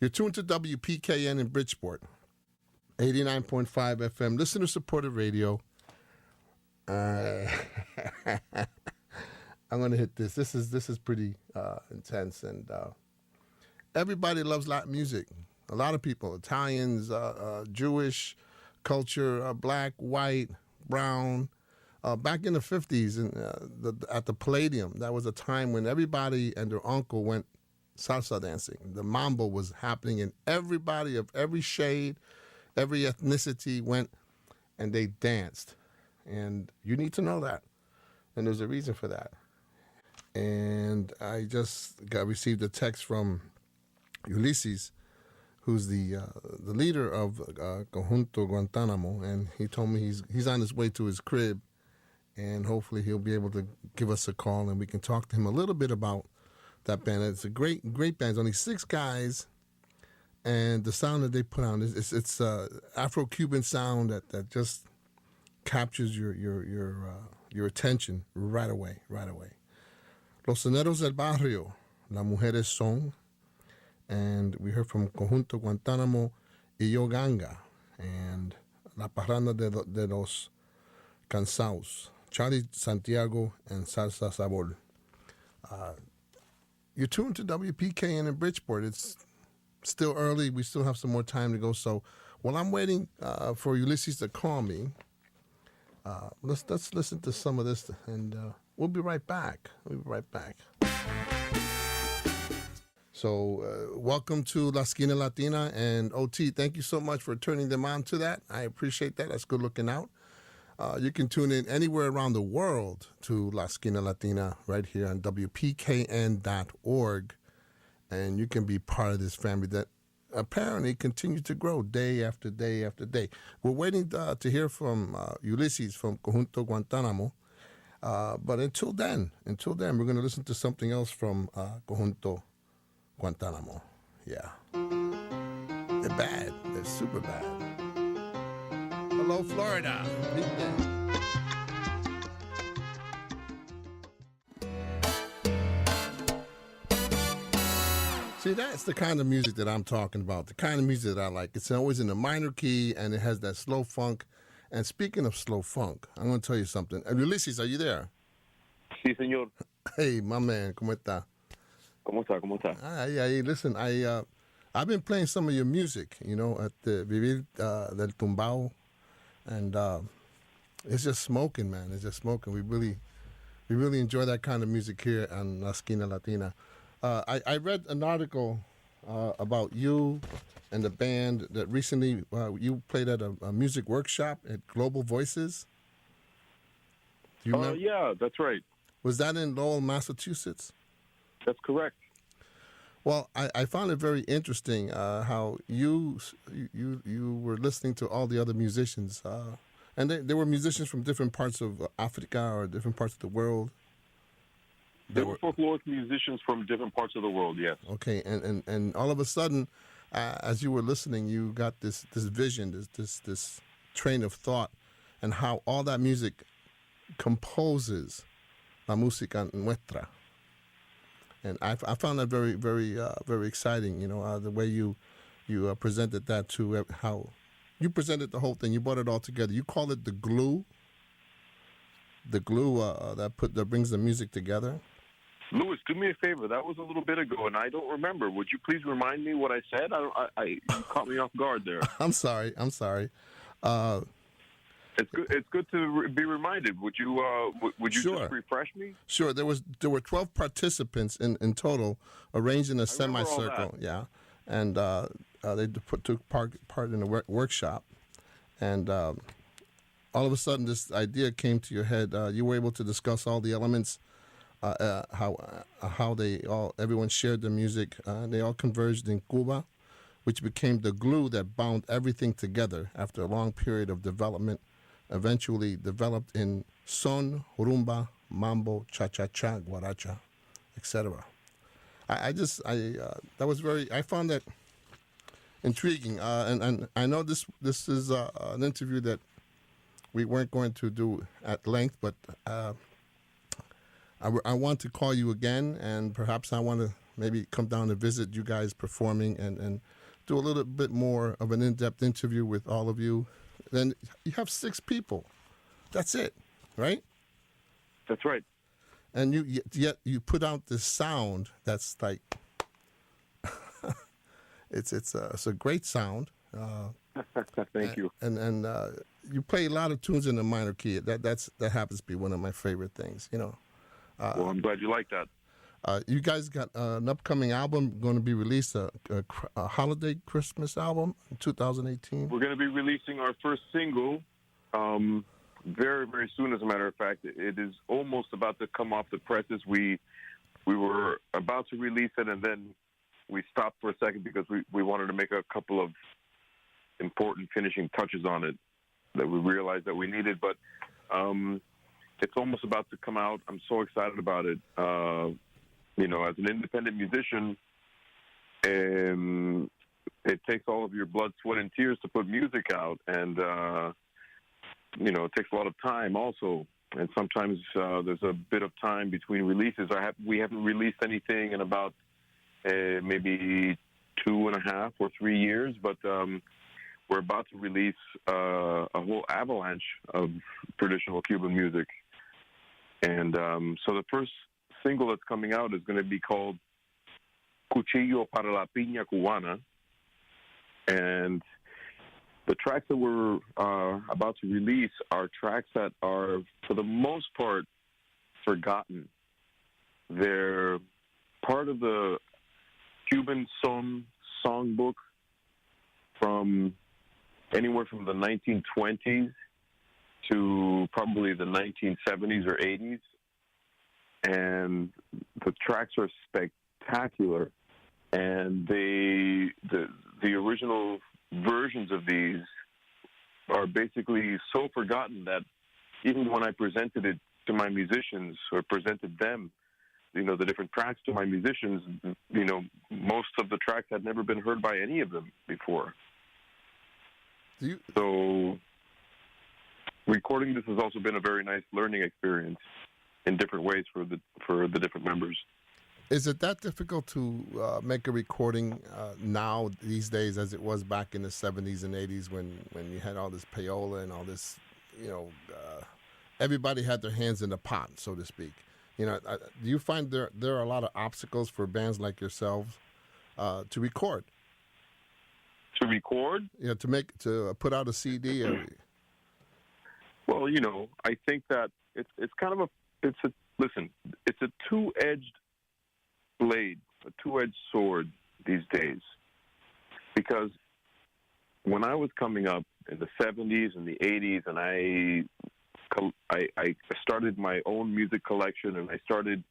You're tuned to WPKN in Bridgeport, 89.5 FM, listener-supported radio. I'm going to hit this. This is pretty intense, and everybody loves Latin music. A lot of people, Italians, Jewish culture, black, white, brown. Back in the 50s, at the Palladium, that was a time when everybody and their uncle went salsa dancing. The mambo was happening, and everybody of every shade, every ethnicity went and they danced. And you need to know that. And there's a reason for that. And I just received a text from Ulises, who's the leader of Conjunto Guantánamo, and he told me he's on his way to his crib, and hopefully he'll be able to give us a call and we can talk to him a little bit about that band. It's a great band. It's only 6 guys, and the sound that they put on it's Afro-Cuban sound that just captures your attention right away. Los Soneros del Barrio, Las Mujeres Son, and we heard from Conjunto Guantánamo y Yo Ganga, and La Parranda de los Cansaos, Charlie Santiago, and Salsa Sabor. You're tuned to WPKN in Bridgeport. It's still early. We still have some more time to go. So while I'm waiting for Ulises to call me, let's listen to some of this, and we'll be right back. So welcome to La Esquina Latina, and OT, thank you so much for turning them on to that. I appreciate that. That's good looking out. You can tune in anywhere around the world to La Esquina Latina right here on WPKN.org, and you can be part of this family that apparently continues to grow day after day after day. We're waiting to hear from Ulises from Conjunto Guantánamo, but until then, we're going to listen to something else from Conjunto Guantánamo. Yeah. They're bad. They're super bad. Hello, Florida. See, that's the kind of music that I'm talking about, the kind of music that I like. It's always in a minor key, and it has that slow funk. And speaking of slow funk, I'm going to tell you something. Ulises, are you there? Sí, señor. Hey, my man, ¿cómo está? ¿Cómo está? Hey, listen, I've been playing some of your music, at the Vivir del Tumbao, and it's just smoking, man. It's just smoking. We really enjoy that kind of music here on La Esquina Latina. I read an article about you and the band that recently you played at a music workshop at Global Voices. Do you remember? Yeah, that's right. Was that in Lowell, Massachusetts? That's correct. Well, I found it very interesting how you were listening to all the other musicians, and they were musicians from different parts of Africa or different parts of the world. They were folkloric musicians from different parts of the world, yes. Okay, and all of a sudden, as you were listening, you got this vision, this train of thought, and how all that music composes la música nuestra. And I found that very, very, very exciting. The way you presented that to how you presented the whole thing. You brought it all together. You call it the glue. The glue that brings the music together. Louis, do me a favor. That was a little bit ago, and I don't remember. Would you please remind me what I said? You caught me off guard there. I'm sorry. It's good to be reminded. Would you Sure. just refresh me? Sure. There were 12 participants in total, arranged in a semicircle. Yeah, and they took part in a workshop, and all of a sudden this idea came to your head. You were able to discuss all the elements, how everyone shared their music. They all converged in Cuba, which became the glue that bound everything together after a long period of development. Eventually developed in son, rumba, mambo, cha-cha-cha, guaracha, etc. I found that intriguing, and I know this is an interview that we weren't going to do at length, but I want to call you again, and perhaps I want to maybe come down and visit you guys performing and do a little bit more of an in-depth interview with all of you. Then you have 6 people. That's it, right? That's right. And yet you put out this sound that's like, it's a great sound. Thank you. And you play a lot of tunes in the minor key. That happens to be one of my favorite things. Well, I'm glad you like that. You guys got an upcoming album going to be released, a holiday Christmas album in 2018. We're going to be releasing our first single very, very soon. As a matter of fact, it is almost about to come off the presses. We were about to release it, and then we stopped for a second because we wanted to make a couple of important finishing touches on it that we realized that we needed. But it's almost about to come out. I'm so excited about it. As an independent musician, it takes all of your blood, sweat, and tears to put music out, and it takes a lot of time also. And sometimes there's a bit of time between releases. We haven't released anything in about maybe 2.5 or 3 years, but we're about to release a whole avalanche of traditional Cuban music. And so the first single that's coming out is going to be called Cuchillo para la Piña Cubana. And the tracks that we're about to release are tracks that are, for the most part, forgotten. They're part of the Cuban songbook from anywhere from the 1920s to probably the 1970s or 80s. And the tracks are spectacular. And the original versions of these are basically so forgotten that even when I presented it to my musicians, or presented them, the different tracks to my musicians, most of the tracks had never been heard by any of them before. So recording this has also been a very nice learning experience in different ways for the different members. Is it that difficult to make a recording now these days as it was back in the 70s and 80s when you had all this payola and all this, everybody had their hands in the pot, so to speak? Do you find there are a lot of obstacles for bands like yourselves to record? To record? Yeah, to put out a CD. Well, I think that it's a two-edged blade, a two-edged sword these days. Because when I was coming up in the 70s and the 80s, and I started my own music collection, and I started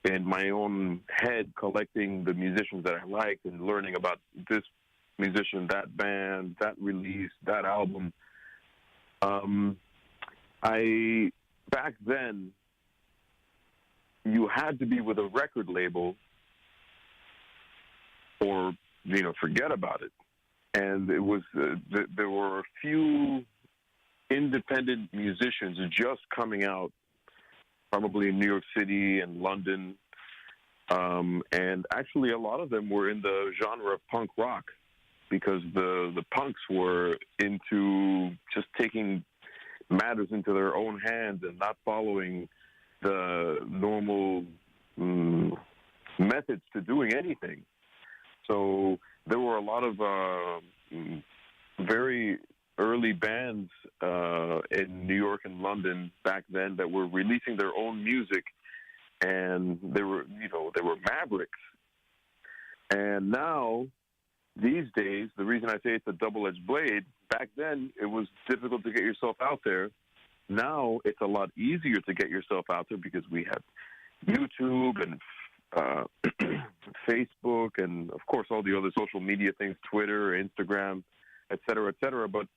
in my own head collecting the musicians that I liked and learning about this musician, that band, that release, that album. Back then, you had to be with a record label or, forget about it. And it was, there were a few independent musicians just coming out, probably in New York City and London. And actually a lot of them were in the genre of punk rock, because the punks were into just taking matters into their own hands and not following the normal methods to doing anything. So there were a lot of very early bands in New York and London back then that were releasing their own music, and they were mavericks. And now, these days, the reason I say it's a double-edged blade, back then it was difficult to get yourself out there. Now it's a lot easier to get yourself out there because we have YouTube and Facebook and, of course, all the other social media things, Twitter, Instagram, et cetera, but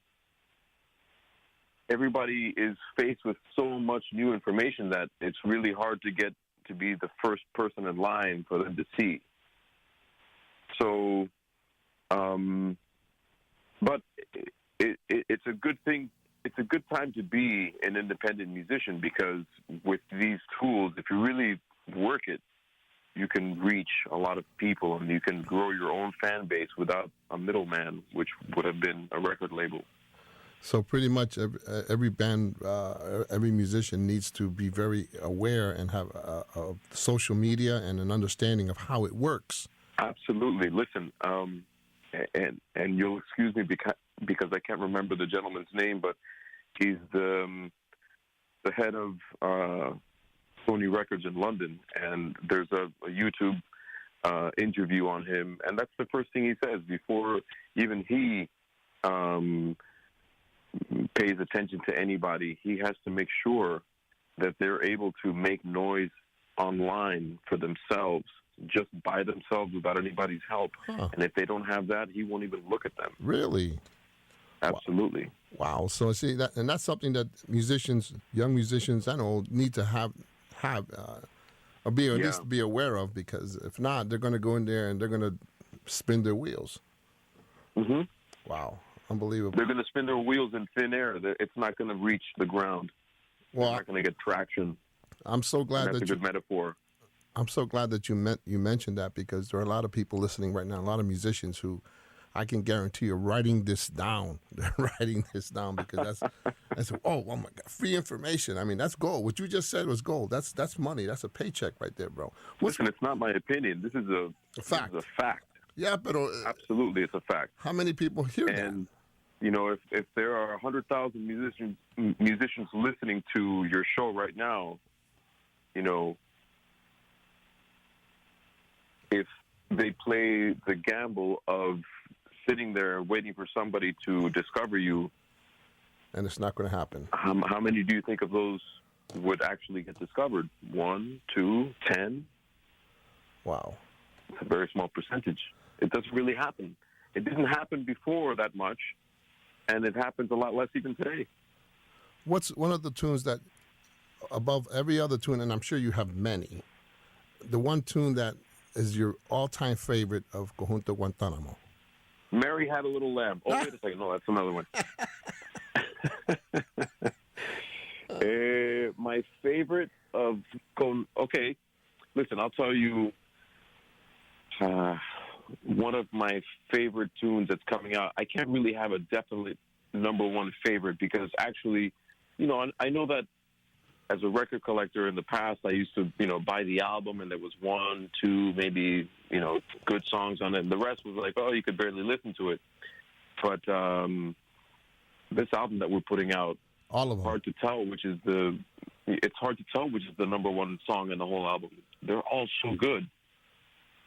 everybody is faced with so much new information that it's really hard to get to be the first person in line for them to see. So, but it's a good thing. It's a good time to be an independent musician, because with these tools, if you really work it, you can reach a lot of people and you can grow your own fan base without a middleman, which would have been a record label. So pretty much every band, every musician needs to be very aware and have a social media and an understanding of how it works. Absolutely. Listen, and you'll excuse me because I can't remember the gentleman's name, but he's the head of Sony Records in London, and there's a YouTube interview on him, and that's the first thing he says before even he pays attention to anybody. He has to make sure that they're able to make noise online for themselves, just by themselves without anybody's help. Huh. And if they don't have that, he won't even look at them. Really? Absolutely. Wow. So see that, and that's something that musicians, young musicians and old, need to have or be, or at least be aware of, because if not, they're going to go in there and they're going to spin their wheels. Mm-hmm. Wow. Unbelievable. They're going to spin their wheels in thin air. It's not going to reach the ground. Well, they're not going to get traction. I'm so glad that's a good metaphor. I'm so glad that you mentioned that, because there are a lot of people listening right now, a lot of musicians who I can guarantee are writing this down. They're writing this down because that's oh my God, free information. I mean, that's gold. What you just said was gold. That's money. That's a paycheck right there, bro. Listen, it's not my opinion. This is a fact. This is a fact. Yeah, but absolutely, it's a fact. How many people hear that? And you know, if there are 100,000 musicians listening to your show right now, you know, if they play the gamble of sitting there waiting for somebody to discover you, and it's not going to happen. How many do you think of those would actually get discovered? 1, 2, 10? Wow. It's a very small percentage. It doesn't really happen. It didn't happen before that much, and it happens a lot less even today. What's one of the tunes that, above every other tune, and I'm sure you have many, the one tune that is your all-time favorite of Conjunto Guantánamo? Mary Had a Little Lamb. Oh, wait a second. No, that's another one. My favorite of... Okay, listen, I'll tell you one of my favorite tunes that's coming out. I can't really have a definite number one favorite because actually, you know, I know that as a record collector in the past, I used to, you know, buy the album and there was 1, 2, maybe, you know, good songs on it. And the rest was like, oh, you could barely listen to it. But this album that we're putting out, all of them, hard to tell it's hard to tell which is the number one song in the whole album. They're all so good.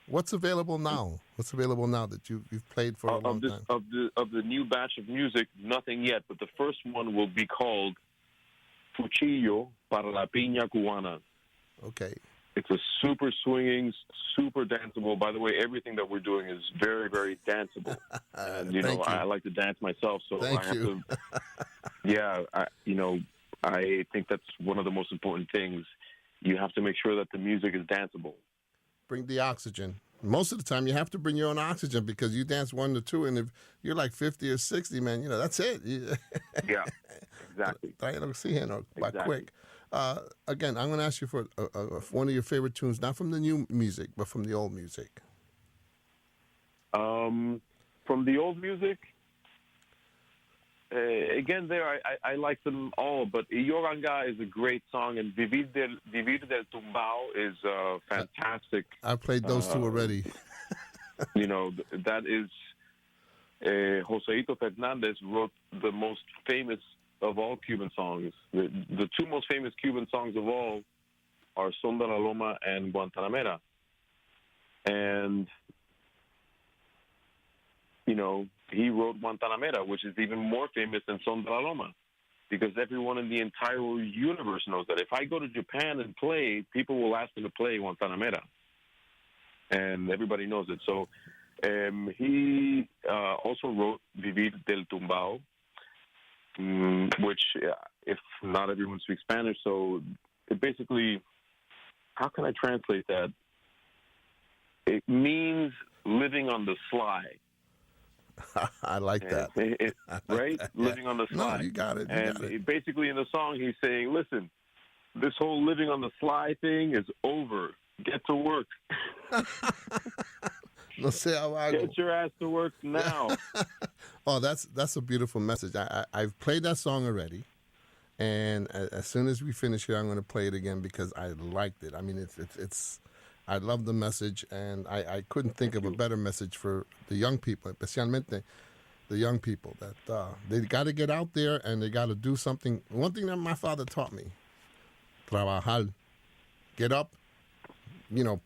What's available now? What's available now that you've played for a long time? Of the new batch of music, nothing yet. But the first one will be called Cuchillo para la Piña Cubana. Okay. It's a super swinging, super danceable. By the way, everything that we're doing is very, very danceable. And, you know, I like to dance myself, so I have to. Yeah, I think that's one of the most important things. You have to make sure that the music is danceable. Bring the oxygen. Most of the time, you have to bring your own oxygen because you dance 1 to 2, and if you're like 50 or 60, man, you know, that's it. Yeah, exactly. Quite quick. Again, I'm going to ask you for one of your favorite tunes, not from the new music, but from the old music. From the old music, again, I like them all, but Yoranga is a great song, and Vivir del Tumbao is fantastic. I've played those two already. You know, that is, Joseito Fernandez wrote the most famous of all Cuban songs. The two most famous Cuban songs of all are Son de la Loma and Guantanamera. And, you know, he wrote Guantanamera, which is even more famous than Son de la Loma, because everyone in the entire universe knows that. If I go to Japan and play, people will ask me to play Guantanamera, and everybody knows it. So he also wrote Vivir del Tumbao, which, if not everyone speaks Spanish, so it basically, how can I translate that? It means living on the sly. I like that. Right? Living on the sly. No, you got it. Basically in the song, he's saying, listen, this whole living on the sly thing is over. Get to work. No sé how I go. Get your ass to work now. Oh, that's a beautiful message. I've played that song already, and as soon as we finish here, I'm going to play it again because I liked it. I mean, it's I love the message, and I couldn't think of a better message for the young people, especialmente the young people, that they got to get out there and they got to do something. One thing that my father taught me: trabajar. Get up,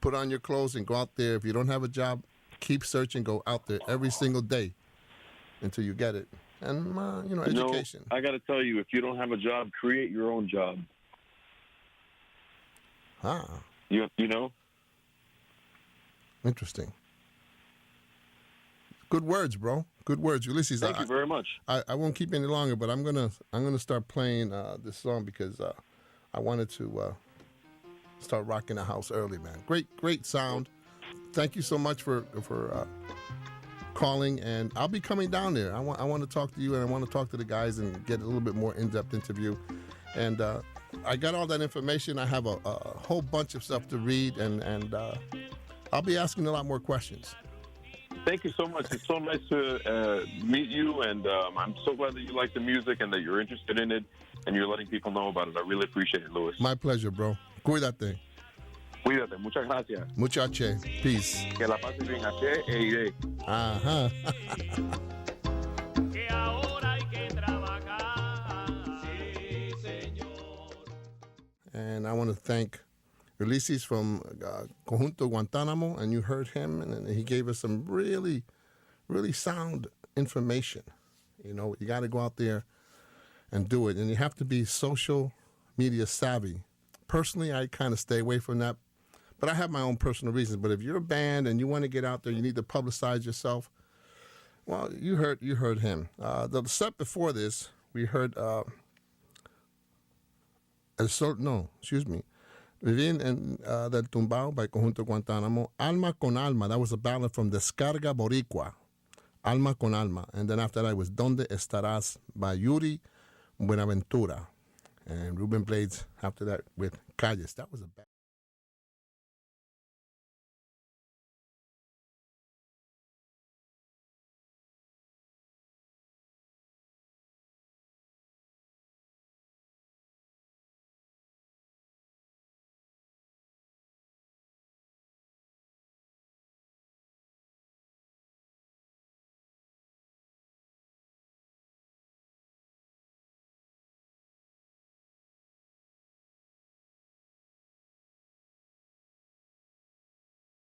put on your clothes and go out there. If you don't have a job, keep searching. Go out there every single day until you get it. And, education. I got to tell you, if you don't have a job, create your own job. You know? Interesting. Good words, bro. Good words, Ulises. Thank you very much. I won't keep any longer, but I'm gonna start playing this song because I wanted to start rocking the house early, man. Great sound. Thank you so much for calling, and I'll be coming down there. I want to talk to you, and I want to talk to the guys and get a little bit more in-depth interview. And I got all that information. I have a whole bunch of stuff to read, and I'll be asking a lot more questions. Thank you so much. It's so nice to meet you, and I'm so glad that you like the music and that you're interested in it, and you're letting people know about it. I really appreciate it, Louis. My pleasure, bro. Cuídate. Cuídate. Muchas gracias. Muchache. Peace. Que la pases bien. H e iré. Ajá. And I want to thank Ulises from Conjunto Guantánamo, and you heard him, and he gave us some really, really sound information. You got to go out there and do it, and you have to be social media savvy. Personally, I kind of stay away from that, but I have my own personal reasons. But if you're a band and you want to get out there, you need to publicize yourself. Well, you heard him. The set before this, we heard Vivir del Tumbao by Conjunto Guantánamo. Alma con Alma, that was a ballad from Descarga Boricua. Alma con Alma. And then after that was Donde Estarás by Yuri Buenaventura. And Ruben Blades after that with Calles. That was a bad.